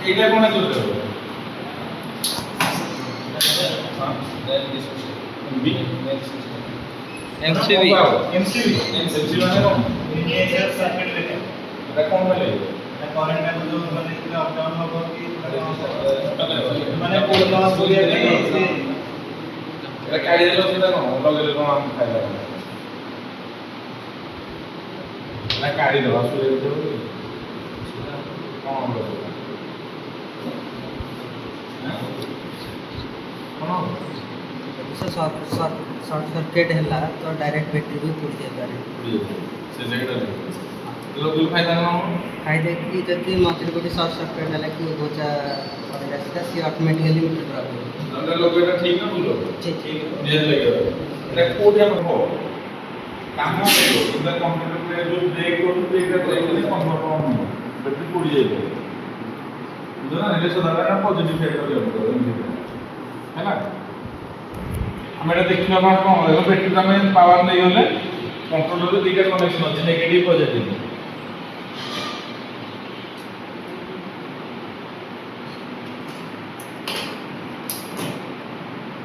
এইটা কোনে চলতে হবে एमसीबी एमसीबी एमसीबी মানে কোন ये सब सर्किट लेके এটা কোন হলে करंट में जो মানে अप डाउन होगा कि মানে कोई लॉस हो गया नहीं এটা কাড়ি দিলো সেটা কোন লগের কোন আমি খাই যাব না কাড়ি দাও আসলে এটা কোন হবে কোন शॉर्ट सर्किट है तो डायरेक्ट बैटरी भी फुट जाता है से जगह लोग फायदा ना फायदे की जति मझे गोटे शॉर्ट सर्किट है कि गोचा पड़ेगा सी ऑटोमेटिकली मीटर ड्रॉप हो আমরা লোক এটা ঠিক না বুঝলো ठीक নিয়ে লাগে এটা কোড আমরা হবো কাম হবে কিন্তু কম্পিউটার पे जो ब्रेक করতে এটা ব্রেক কনফার্ম করব ব্যাটারি পড়ে যাবে বুঝলো না এটা সাধারণত পজিটিভ সাইড হয়ে যাবে है ना আমি এটা দেখি না কম হবে ব্যাটারি দামে পাওয়ার নেই হলে কন্ট্রোলারে দুইটা কানেকশন আছে নেগেটিভ পজিটিভ